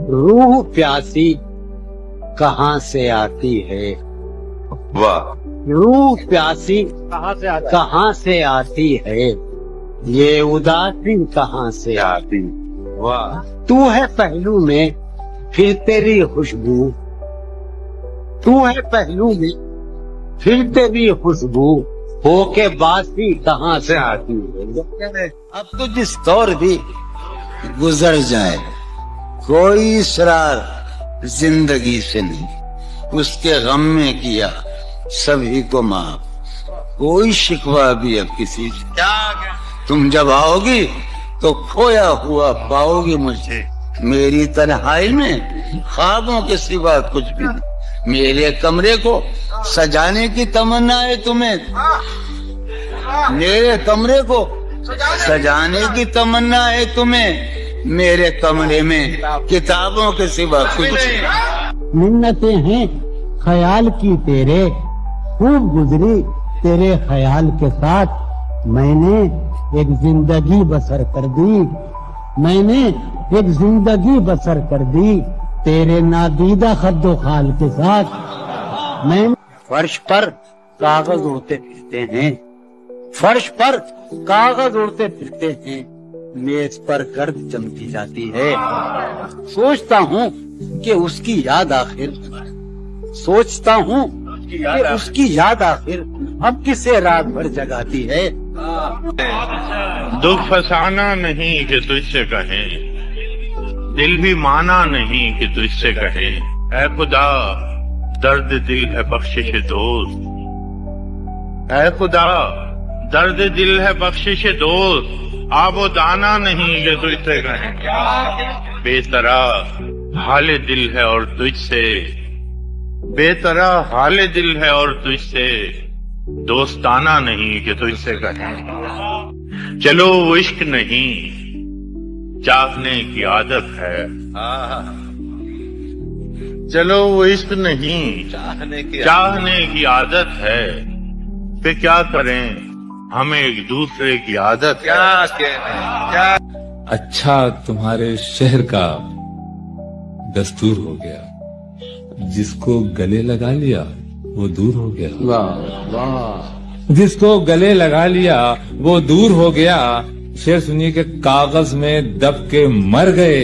रूह प्यासी कहाँ से आती है? वाह। रूह प्यासी कहाँ से आती है? ये उदासी कहाँ से आती? वाह। तू है पहलू में फिर तेरी खुशबू, तू है पहलू में फिर तेरी खुशबू, होके बासी कहाँ से आती है? अब तो जिस दौर भी गुजर जाए, कोई शरार जिंदगी से नहीं, उसके गम में किया सभी को माफ, कोई शिकवा भी अब किसी से। तुम जब आओगी तो खोया हुआ पाओगी मुझे, मेरी तन्हाई में ख्वाबों के सिवा कुछ भी नहीं। मेरे कमरे को सजाने की तमन्ना है तुम्हें, मेरे कमरे को सजाने की तमन्ना है तुम्हें, मेरे कमरे में किताबों के सिवा कुछ नहीं। मिन्नतें हैं ख्याल की तेरे, खूब गुजरी तेरे ख्याल के साथ, मैंने एक जिंदगी बसर कर दी, मैंने एक जिंदगी बसर कर दी तेरे नादीदा खद्दो खाल के साथ। मैं फर्श पर कागज उड़ते फिरते हैं, फर्श पर कागज उड़ते फिरते हैं, मेज पर गर्द जमती जाती है। सोचता हूँ कि उसकी याद आखिर, सोचता हूँ कि उसकी याद आखिर अब किसे रात भर जगाती है। दुख फसाना नहीं कि तुझसे कहें, दिल भी माना नहीं कि तुझसे कहें। ऐ खुदा दर्द दिल है बख्शिश दोस्त, ऐ खुदा दर्द दिल है बख्शिश दोस्त, आबो दाना नहीं कि तुझसे कहें। बेतरह हाले दिल है और तुझसे, बेतरह हाले दिल है और तुझसे, दोस्ताना नहीं कि तुझसे कहें। चलो वो इश्क नहीं चाहने की आदत है, चलो वो इश्क नहीं चाहने की आदत है, फिर क्या करें हमें एक दूसरे की आदत है। अच्छा तुम्हारे शहर का दस्तूर हो गया, जिसको गले लगा लिया वो दूर हो गया। वाह वाह। जिसको गले लगा लिया वो दूर हो गया। शेर सुनिए कि कागज में दब के मर गए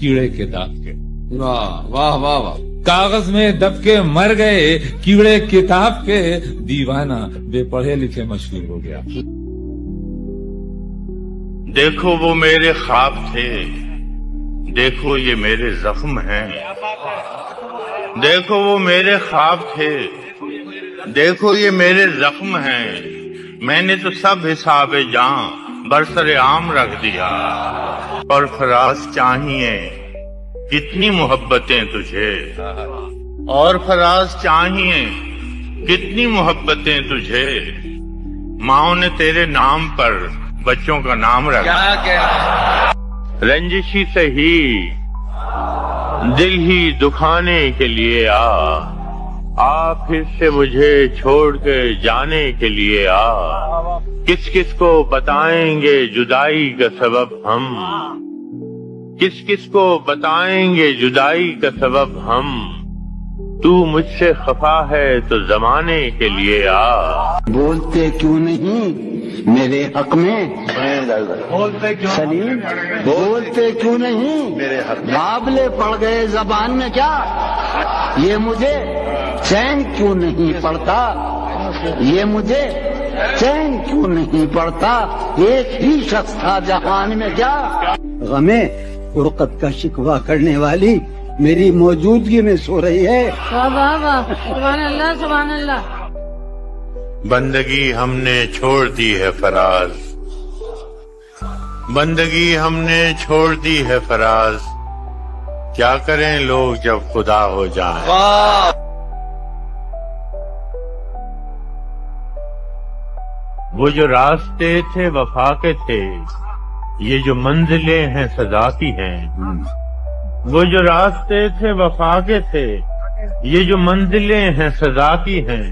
कीड़े के दाग के। वाह वाह वाह वाह। कागज में दब के मर गए कीड़े किताब के, दीवाना बेपढ़े लिखे मशहूर हो गया। देखो वो मेरे ख्वाब थे, देखो ये मेरे जख्म हैं, देखो वो मेरे ख्वाब थे, देखो ये मेरे जख्म हैं। मैंने तो सब हिसाब जान बरसरे आम रख दिया, और फराज चाहिए कितनी मोहब्बतें तुझे, और फराज चाहिए कितनी मोहब्बतें तुझे। माओ ने तेरे नाम पर बच्चों का नाम रखा, रंजिशी से ही दिल ही दुखाने के लिए आ फिर से मुझे छोड़ के जाने के लिए आ। किस किस को बताएंगे जुदाई का सबब हम, किस किस को बताएंगे जुदाई का सबब हम। तू मुझसे खफा है तो जमाने के लिए आ। बोलते क्यों नहीं मेरे हक में, बोलते क्यों सलीम बोलते क्यों नहीं मेरे हक में। बाबले पड़ गए जबान में क्या, ये मुझे चैन क्यों नहीं पड़ता, ये मुझे चैन क्यों नहीं पड़ता। एक ही शख्स था जहान में क्या, गमे फुरकत का शिकवा करने वाली मेरी मौजूदगी में सो रही है। वाह वाह वाह, सुभान अल्लाह सुभान अल्लाह। बंदगी हमने छोड़ दी है फराज, बंदगी हमने छोड़ दी है फराज, क्या करें लोग जब खुदा हो जाए। वो जो रास्ते थे वफा के थे, ये जो मंजिलें हैं सजा की हैं। वो जो रास्ते थे वफा के थे, ये जो मंजिलें हैं सजा की हैं।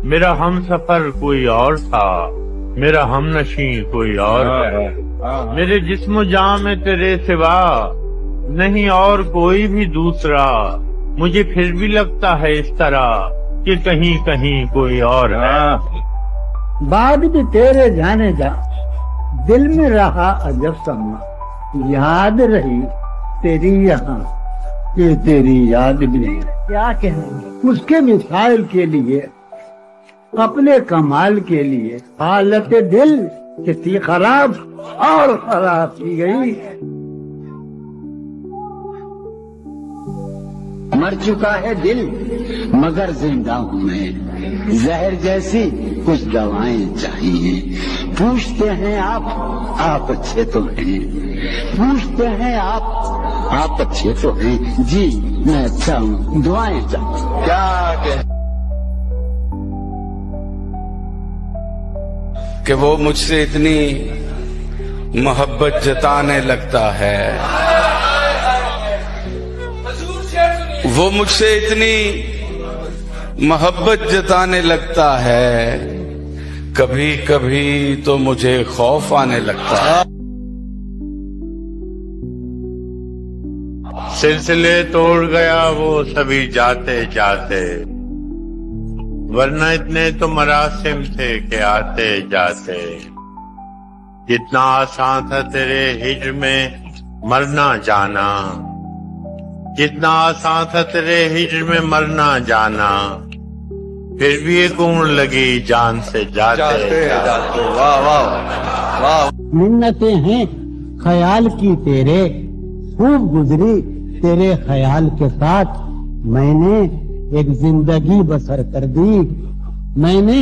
मेरा हम सफर कोई और था, मेरा हमनशी कोई और है। मेरे जिस्म जान में तेरे सिवा नहीं और कोई भी दूसरा, मुझे फिर भी लगता है इस तरह कि कहीं कहीं कोई और है। बाद भी तेरे जाने जा दिल में रहा अजब समा, याद रही तेरी यहाँ कि तेरी याद भी नहीं। क्या कहना उसके मिसाइल के लिए, अपने कमाल के लिए हालत दिल कितनी खराब और खराब की गई। मर चुका है दिल मगर जिंदा हूँ मैं, जहर जैसी कुछ दवाएं चाहिए। पूछते हैं आप अच्छे तो हैं, पूछते हैं आप अच्छे तो हैं जी, मैं अच्छा हूँ, दुआएं चाहिए। क्या कह कि वो मुझसे इतनी मोहब्बत जताने लगता है, वो मुझसे इतनी मोहब्बत जताने लगता है, कभी कभी तो मुझे खौफ आने लगता है। सिलसिले तोड़ गया वो सभी जाते जाते, वरना इतने तो मरासिम थे कि आते जाते। जितना आसान था तेरे हिज्र में मरना जाना, जितना आसान था तेरे हिज्र में मरना जाना, फिर भी एक उम्र लगी जान से जाते जाते। वाह वाह वाह। मिन्नतें हैं ख्याल की तेरे, खूब गुजरी तेरे ख्याल के साथ। मैंने एक जिंदगी बसर कर दी, मैंने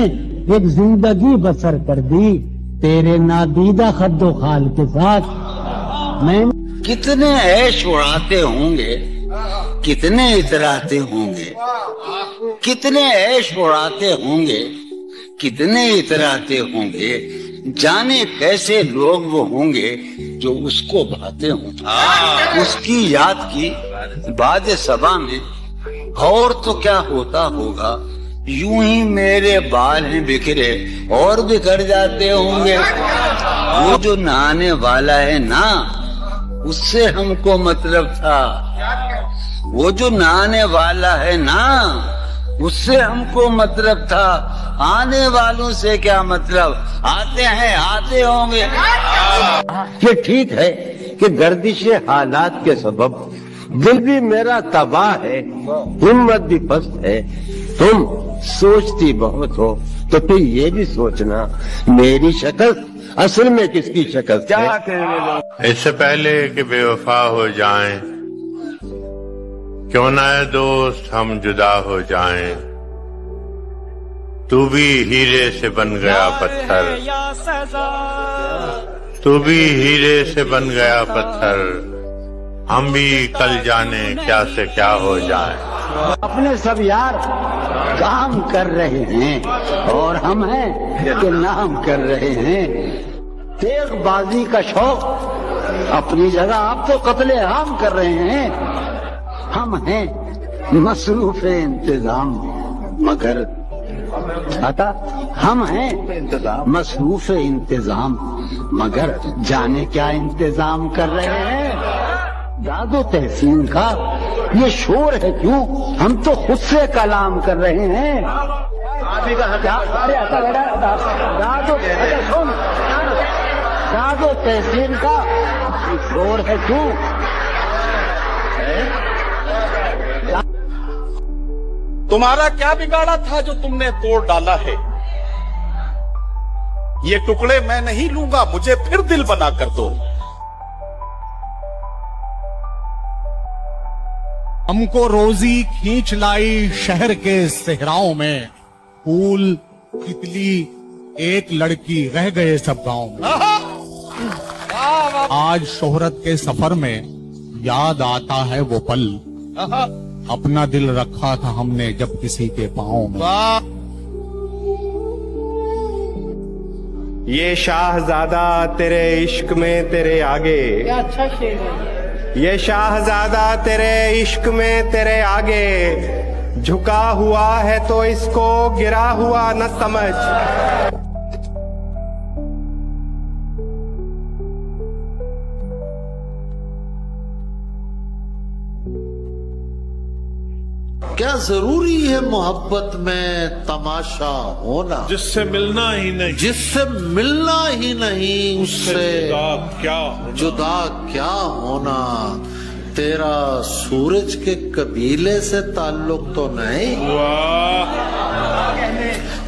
एक जिंदगी बसर कर दी तेरे नादीदा खद्दो खाल के साथ। मैं कितने ऐश उड़ाते होंगे, कितने इतराते होंगे, कितने ऐश उड़ाते होंगे, कितने इतराते होंगे, जाने कैसे लोग वो होंगे जो उसको भाते हों। उसकी याद की बाद सबा में और तो क्या होता होगा, यूं ही मेरे बाल हैं बिखरे और बिखर जाते होंगे। वो जो नहाने वाला है ना, उससे हमको मतलब था, वो जो नहाने वाला है ना, उससे हमको मतलब था। आने वालों से क्या मतलब, आते हैं आते होंगे। ये ठीक है कि गर्दिश हालात के सबब दिल भी मेरा तबाह है, हिम्मत भी पस्त है। तुम सोचती बहुत हो तो फिर ये भी सोचना मेरी शक्ल असल में किसकी शक्ल है। इससे पहले कि बेवफा हो जाएं, क्यों ना है दोस्त हम जुदा हो जाएं। तू भी हीरे से बन गया पत्थर, तू भी हीरे से बन गया पत्थर, हम भी कल जाने क्या से क्या हो जाए। अपने सब यार काम कर रहे हैं और हम हैं कि नाम कर रहे हैं। तेगबाजी का शौक अपनी जगह, आप तो कत्ले आम कर रहे हैं। हम हैं मसरूफ इंतजाम मगर आता, हम हैं मसरूफ इंतजाम मगर जाने क्या इंतजाम कर रहे हैं। दादो तहसीन का ये शोर है क्यों, हम तो खुद से कलाम कर रहे हैं। दादो तहसीन का शोर है क्यों। तुम्हारा क्या बिगाड़ा था जो तुमने तोड़ डाला है। ये टुकड़े मैं नहीं लूंगा, मुझे फिर दिल बना कर दो। हमको रोजी खींच लाई शहर के सहराओं में, फूल तितली एक लड़की रह गए सब गांव में। आज शोहरत के सफर में याद आता है वो पल, अपना दिल रखा था हमने जब किसी के पांव में। ये शाहजादा तेरे इश्क में तेरे आगे, क्या अच्छा शेर है। ये शाहजादा तेरे इश्क में तेरे आगे, झुका हुआ है तो इसको गिरा हुआ न समझ। क्या जरूरी है मोहब्बत में तमाशा होना? जिससे मिलना ही नहीं, जिससे मिलना ही नहीं, उससे जुदा क्या होना? तेरा सूरज के कबीले से ताल्लुक तो नहीं?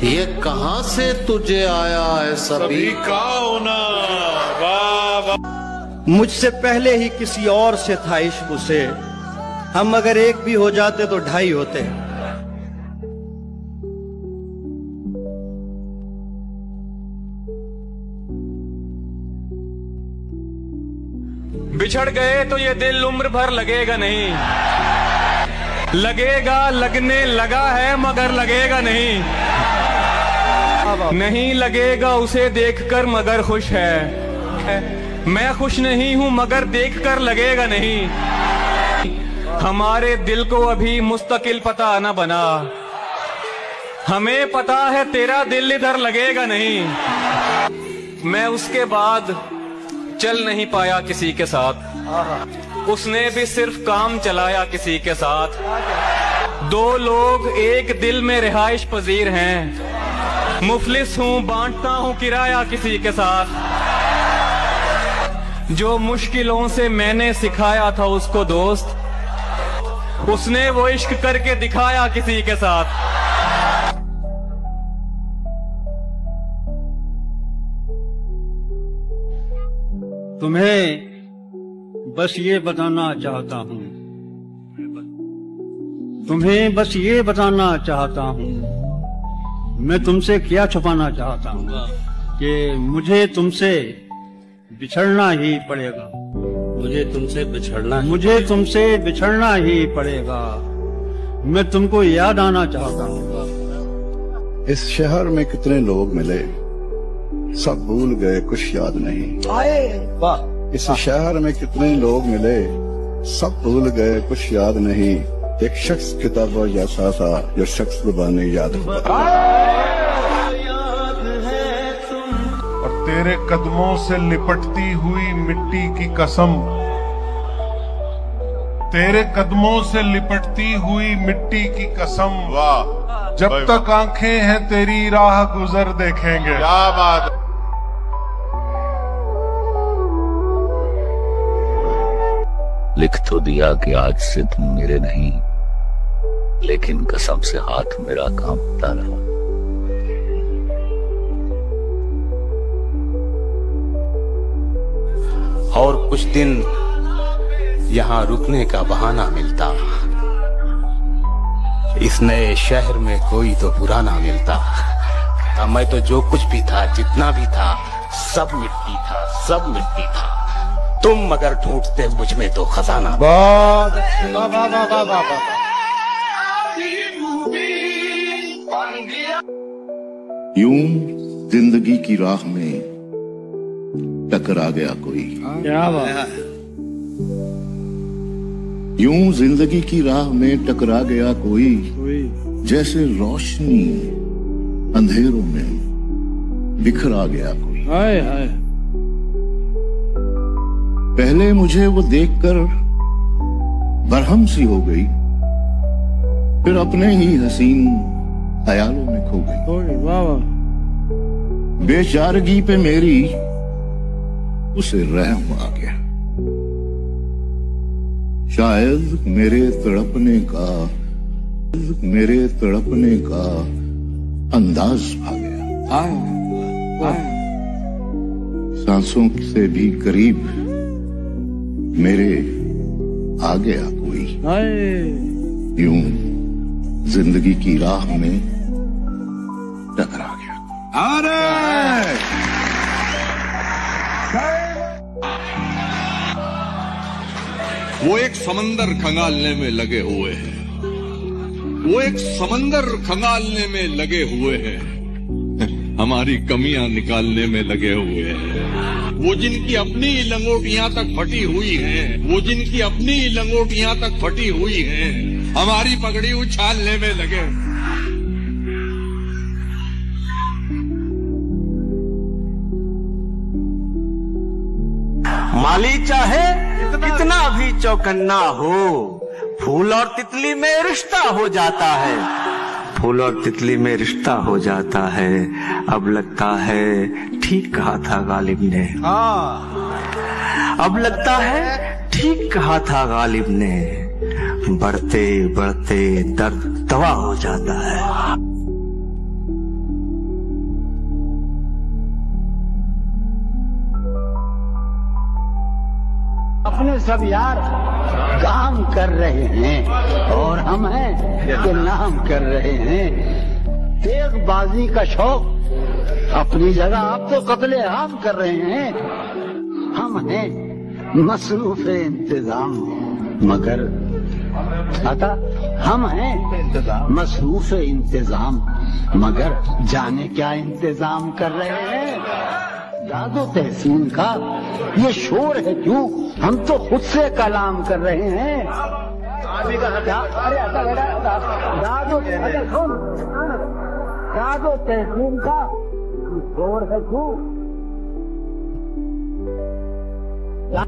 ये कहां से तुझे आया है सभी का होना? मुझसे पहले ही किसी और से था इश्क उसे, हम अगर एक भी हो जाते तो ढाई होते। बिछड़ गए तो ये दिल उम्र भर लगेगा नहीं, लगेगा लगने लगा है मगर लगेगा नहीं, नहीं लगेगा उसे देखकर मगर खुश है, मैं खुश नहीं हूं मगर देखकर लगेगा नहीं। हमारे दिल को अभी मुस्तकिल पता न बना, हमें पता है तेरा दिल इधर लगेगा नहीं। मैं उसके बाद चल नहीं पाया किसी के साथ, उसने भी सिर्फ काम चलाया किसी के साथ। दो लोग एक दिल में रिहाइश पजीर हैं, मुफलिस हूं बांटता हूं किराया किसी के साथ। जो मुश्किलों से मैंने सिखाया था उसको दोस्त, उसने वो इश्क करके दिखाया किसी के साथ। तुम्हें बस ये बताना चाहता हूँ, तुम्हें बस ये बताना चाहता हूँ, मैं तुमसे क्या छुपाना चाहता हूँ कि मुझे तुमसे बिछड़ना ही पड़ेगा, मुझे तुमसे बिछड़ना ही पड़ेगा। मैं तुमको याद आना चाहता हूँ। इस शहर में कितने लोग मिले, सब भूल गए कुछ याद नहीं। इस शहर में कितने लोग मिले, सब भूल गए कुछ याद नहीं। एक शख्स किताब जैसा था जो शख्स जुबानी याद होता। और तेरे कदमों से लिपटती हुई मिट्टी की कसम, तेरे कदमों से लिपटती हुई मिट्टी की कसम, वाह। जब तक आंखें हैं तेरी राह गुजर देखेंगे। क्या बात। लिख तो दिया कि आज से तुम मेरे नहीं, लेकिन कसम से हाथ मेरा कांपता रहा। और कुछ दिन यहाँ रुकने का बहाना मिलता, इस नए शहर में कोई तो पुराना मिलता। मैं तो जो कुछ भी था, जितना भी था, सब मिट्टी था, सब मिट्टी था। तुम मगर ढूंढते मुझ में तो खजाना। यूं जिंदगी की राह में टकरा गया कोई, क्या बात। यूं जिंदगी की राह में टकरा गया कोई, जैसे रोशनी अंधेरों में बिखरा गया कोई। हाय हाय। पहले मुझे वो देखकर बरहम सी हो गई, फिर अपने ही हसीन ख्यालों में खो गई। वाह वाह। बेचारगी पे मेरी उसे रहम आ गया। शायद मेरे तड़पने का अंदाज आ गया। सांसों से भी करीब मेरे आ गया कोई। यूं जिंदगी की राह में टकरा गया। अरे वो एक समंदर खंगालने में लगे हुए हैं, वो एक समंदर खंगालने में लगे हुए हैं, हमारी कमियां निकालने में लगे हुए हैं। वो जिनकी अपनी लंगोटियां तक फटी हुई हैं, वो जिनकी अपनी लंगोटियां तक फटी हुई हैं, हमारी पगड़ी उछालने में लगे। माली चाहे कितना भी चौकन्ना हो, फूल और तितली में रिश्ता हो जाता है, फूल और तितली में रिश्ता हो जाता है। अब लगता है ठीक कहा था गालिब ने, अब लगता है ठीक कहा था गालिब ने, बढ़ते बढ़ते दर्द दवा हो जाता है। अपने सब यार काम कर रहे हैं और हम हैं कि नाम कर रहे हैं। तेगबाजी का शौक अपनी जगह, आप तो कत्ले आम कर रहे हैं। हम हैं मसरूफ इंतजाम, मगर अता हम हैं मसरूफ इंतजाम, मगर जाने क्या इंतजाम कर रहे हैं। दादो तहसीन का ये शोर है क्यों, हम तो खुद से कलाम कर रहे हैं। दादो तहसीन का शोर है क्यों।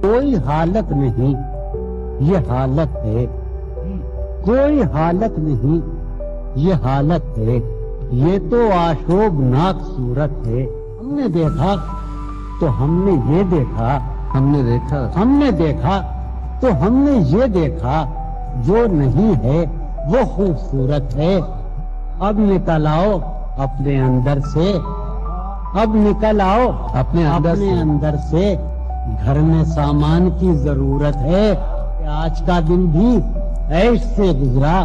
कोई हालत नहीं, ये हालत है। कोई हालत नहीं, ये हालत है। ये तो आशोभनाक सूरत है। हमने देखा तो हमने ये देखा, हमने देखा तो हमने ये देखा, जो नहीं है वो खूबसूरत है। अब निकल आओ अपने अंदर से, अब निकल आओ अपने अंदर से। घर में सामान की जरूरत है। आज का दिन भी ऐश से गुजरा,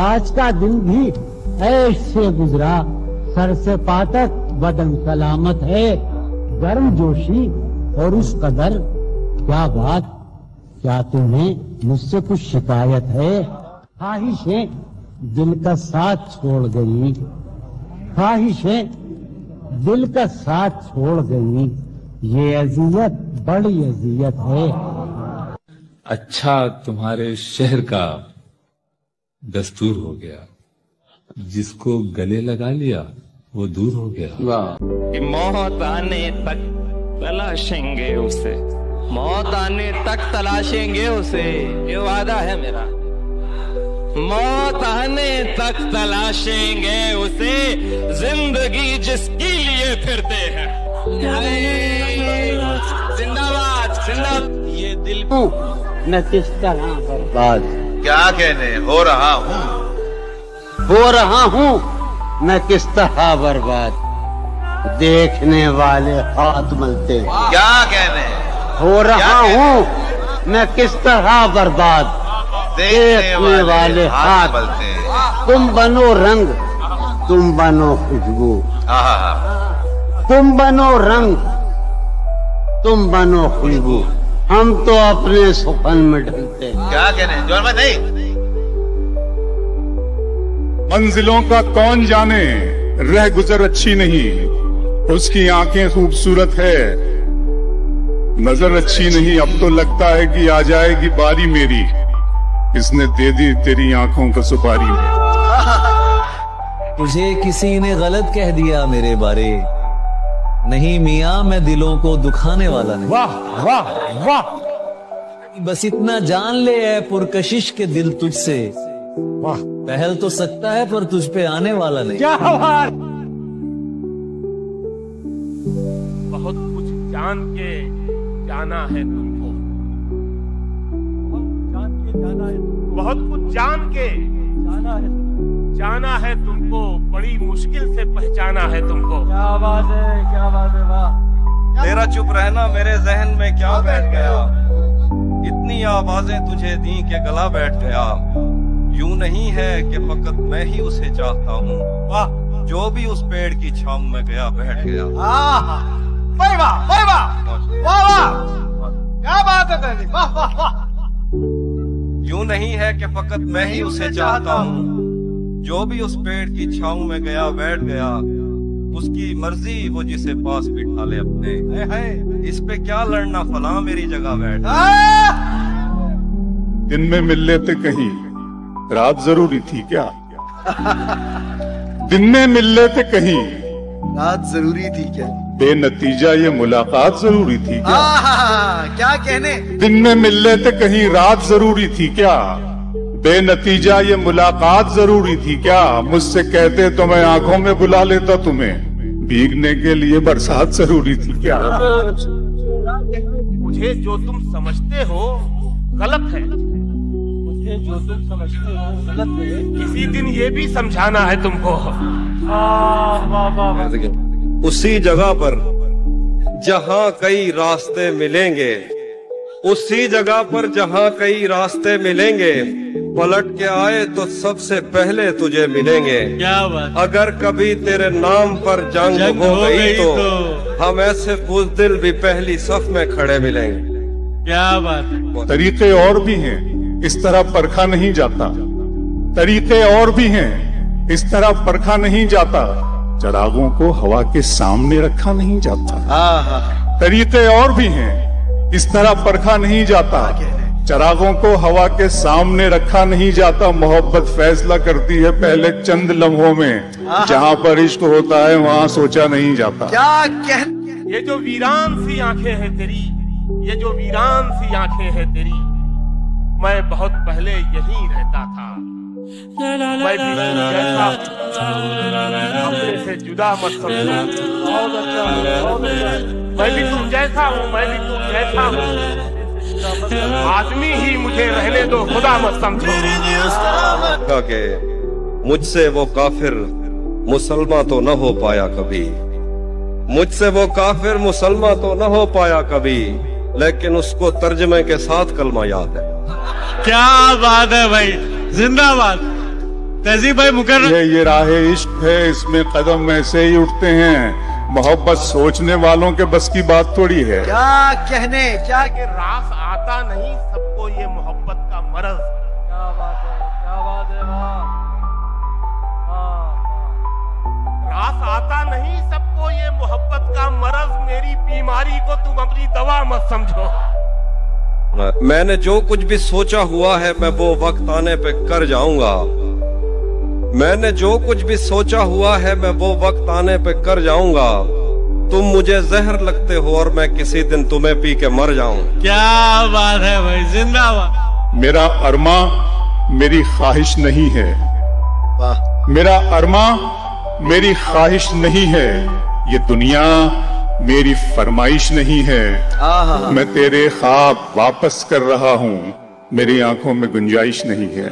आज का दिन भी ऐश से गुजरा। सर से पातक बदन सलामत है। गर्म जोशी और उस कदर, क्या बात, क्या तुम्हें मुझसे कुछ शिकायत है। ख्वाहिशें दिल का साथ छोड़ गई, ख्वाहिशें दिल का साथ छोड़ गई। ये अजियत बड़ी अजियत है। अच्छा, तुम्हारे शहर का दस्तूर हो गया, जिसको गले लगा लिया वो दूर हो गया। कि मौत आने तक तलाशेंगे उसे, मौत आने तक तलाशेंगे उसे, ये वादा है मेरा। मौत आने तक तलाशेंगे उसे, जिंदगी जिसके लिए फिरते हैं। जिंदाबाद जिंदाबाद। ये दिल मैं किस तरह बर्बाद, क्या कहने, हो रहा हूँ मैं किस तरह बर्बाद। देखने वाले हाथ मलते, क्या कहने, हो रहा हूँ मैं किस तरह बर्बाद। देखने वाले हाथ मलते। तुम बनो रंग, तुम बनो खुशबू, तुम बनो रंग, तुम बनो खुशबू। हम तो अपने सुपन में ढलते। क्या कहने, जोर में नहीं। मंजिलों का कौन जाने, रह गुजर अच्छी नहीं। उसकी आंखें खूबसूरत है, नजर अच्छी नहीं। अब तो लगता है कि आ जाएगी बारी मेरी, इसने दे दी तेरी आंखों को सुपारी। तुझे किसी ने गलत कह दिया मेरे बारे, नहीं मियाँ मैं दिलों को दुखाने वाला नहीं। वाह वाह वाह। बस इतना जान ले है पुरकशिश के दिल तुझसे, वाह। पहल तो सकता है पर तुझ पे आने वाला नहीं। क्या बात। बहुत कुछ जान के जाना है तुमको, बहुत कुछ जान के जाना है तुमको, बड़ी मुश्किल से पहचाना है तुमको। क्या बात है, क्या बात है, वाह। तेरा चुप रहना मेरे जहन में क्या बैठ गया, इतनी आवाजें तुझे दी के गला बैठ गया। यूं नहीं है कि फकत मैं ही उसे चाहता हूँ, वाह। जो भी उस पेड़ की छांव में गया बैठ गया। वाह वाह वाह, क्या बात है तेरी, वाह वाह वाह। यूं नहीं है कि फकत मैं ही उसे चाहता हूँ, जो भी उस पेड़ की छांव में गया बैठ गया। उसकी मर्जी वो जिसे पास बिठा ले अपने, इस पे क्या लड़ना, फला मेरी जगह बैठ। दिन में मिल लेते कहीं, रात जरूरी थी क्या। दिन में मिल लेते कहीं, रात जरूरी थी क्या। बेनतीजा ये मुलाकात जरूरी थी क्या? क्या कहने। दिन में मिल लेते कहीं रात जरूरी थी क्या? बेनतीजा ये मुलाकात जरूरी थी क्या? मुझसे कहते तो मैं आंखों में बुला लेता तुम्हें। भीगने के लिए बरसात जरूरी थी क्या? मुझे जो तुम समझते हो गलत है। मुझे जो तुम समझते हो गलत है। किसी दिन ये भी समझाना है तुमको। उसी जगह पर जहाँ कई रास्ते मिलेंगे, उसी जगह पर जहाँ कई रास्ते मिलेंगे, पलट के आए तो सबसे पहले तुझे मिलेंगे। क्या बात। अगर कभी तेरे नाम पर जंग हो गई तो हम ऐसे बुज़दिल भी पहली सफ में खड़े मिलेंगे। क्या बात। तरीके और भी हैं, इस तरह परखा नहीं जाता। तरीके और भी हैं, इस तरह परखा नहीं जाता। चरागों को हवा के सामने रखा नहीं जाता। तरीके और भी हैं, इस तरह परखा नहीं जाता। चरागों को हवा के सामने रखा नहीं जाता। मोहब्बत फैसला करती है पहले चंद लम्हों में। जहाँ पर इश्क होता है वहाँ सोचा नहीं जाता। क्या कह। ये जो वीरान सी आंखें हैं तेरी, ये जो वीरान सी आंखें हैं तेरी, मैं बहुत पहले यहीं रहता था। मैं भी जैसा अपने से जुदा मत समझो। मैं भी तुम जैसा हूँ, मैं भी तुम जैसा हूँ। आदमी ही मुझे रहने दो, खुदा मत समझो। के मुझसे वो काफिर मुसलमान तो न हो पाया कभी, मुझसे वो काफिर मुसलमान तो न हो पाया कभी, लेकिन उसको तर्जमे के साथ कलमा याद है। क्या बात है भाई, जिंदाबाद। तहजीब भाई मुकर्रम। ये राह इश्क है, इसमें कदम ऐसे ही उठते हैं। मोहब्बत सोचने वालों के बस की बात थोड़ी है। क्या कहने। क्या कि रास आता नहीं सबको ये मोहब्बत का मरज। क्या बात है, क्या बात है। रास आता नहीं सबको ये मोहब्बत का मरज। मेरी बीमारी को तुम अपनी दवा मत समझो। मैंने जो कुछ भी सोचा हुआ है मैं वो वक्त आने पे कर जाऊंगा। मैंने जो कुछ भी सोचा हुआ है मैं वो वक्त आने पे कर जाऊंगा। तुम मुझे जहर लगते हो और मैं किसी दिन तुम्हें पी के मर जाऊं। क्या बात है भाई, जिंदाबाद। मेरा अरमा मेरी ख्वाहिश नहीं है। मेरा अरमा मेरी ख्वाहिश नहीं है। ये दुनिया मेरी फरमाइश नहीं है। मैं तेरे ख्वाब वापस कर रहा हूँ, मेरी आंखों में गुंजाइश नहीं है।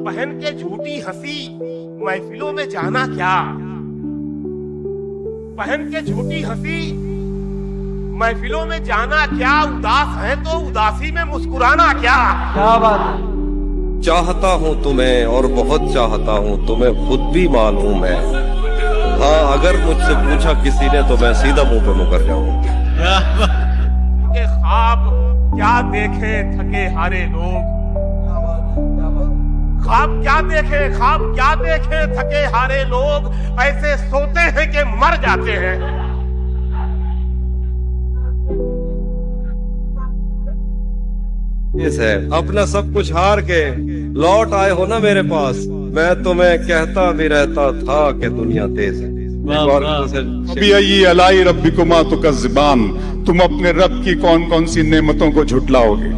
पहन के झूठी हंसी महफिलों में जाना क्या। पहन के झूठी हंसी महफिलों में जाना क्या। उदास है तो उदासी में मुस्कुराना क्या। क्या बात। चाहता हूँ तुम्हें और बहुत चाहता हूँ, तुम्हें खुद भी मालूम है। हाँ, अगर मुझसे पूछा किसी ने तो मैं सीधा मुंह पे मुकर जाऊंगा। ख्वाब क्या देखे थके हारे लोग। ख्वाब क्या देखे, ख्वाब क्या देखे थके हारे लोग। ऐसे सोते हैं कि मर जाते हैं। इस है अपना सब कुछ हार के लौट आए हो ना मेरे पास। मैं तुम्हें कहता भी रहता था कि दुनिया तेज है। अलाई रब्बिकुमा तुकज़्ज़िबान। तुम अपने रब की कौन कौन सी नेमतों को झुटलाओगे।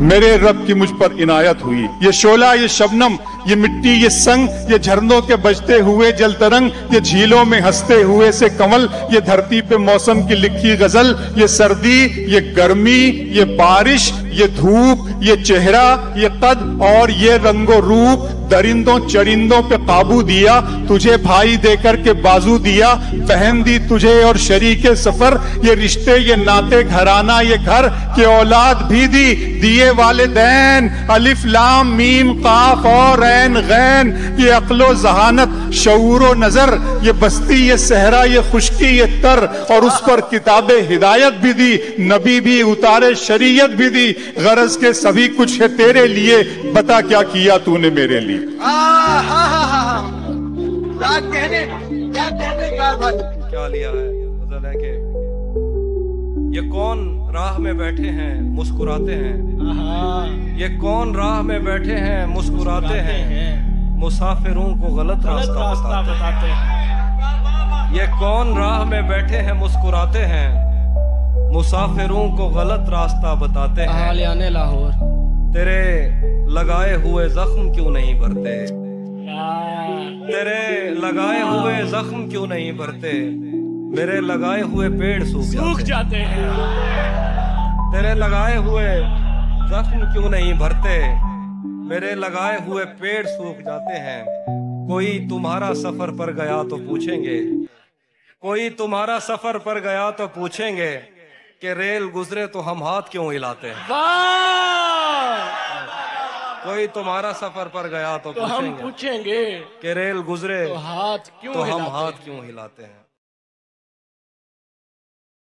मेरे रब की मुझ पर इनायत हुई। ये शोला, ये शबनम, ये मिट्टी, ये संग, ये झरनों के बजते हुए जल तरंग, ये झीलों में हंसते हुए से कमल, ये धरती पे मौसम की लिखी गजल, ये सर्दी, ये गर्मी, ये बारिश, ये धूप, ये चेहरा, ये कद और ये रंगो रूप। दरिंदों चरिंदों पे काबू दिया, तुझे भाई देकर के बाजू दिया। बहन दी तुझे और शरीके सफर, ये रिश्ते, ये नाते, घराना, ये घर के औलाद भी दी। दिए वालिदैन, अलिफ लाम मीम काफ और ऐन गैन। ये अक्लो जहानत, शऊरो नजर, ये बस्ती, ये सहरा, ये खुशकी, ये तर, और उस पर किताबे हिदायत भी दी। नबी भी उतारे, शरीयत भी दी। गरज के सभी कुछ है तेरे लिए, बता क्या किया तूने मेरे लिए। क्या लिया है गजल है कि ये कौन राह में बैठे हैं मुस्कुराते हैं। ये कौन राह में बैठे हैं मुस्कुराते हैं। मुसाफिरों को गलत रास्ता बताते हैं। ये कौन राह में बैठे हैं मुस्कुराते हैं, मुसाफिरों को गलत रास्ता बताते हैं। लाहौर तेरे लगाए हुए जख्म क्यों नहीं भरते, तेरे लगाए हुए जख्म क्यों नहीं भरते, मेरे लगाए हुए पेड़ सूख जाते हैं। तेरे लगाए हुए जख्म क्यों नहीं भरते, मेरे लगाए हुए पेड़ सूख जाते हैं। कोई तुम्हारा सफर पर गया तो पूछेंगे, कोई तुम्हारा सफर पर गया तो पूछेंगे कि रेल गुजरे तो हम हाथ क्यों हिलाते हैं। कोई तुम्हारा सफर पर गया तो हम पूछेंगे कि रेल गुजरे तो हाथ क्यों तो हम हाथ क्यों हिलाते हैं।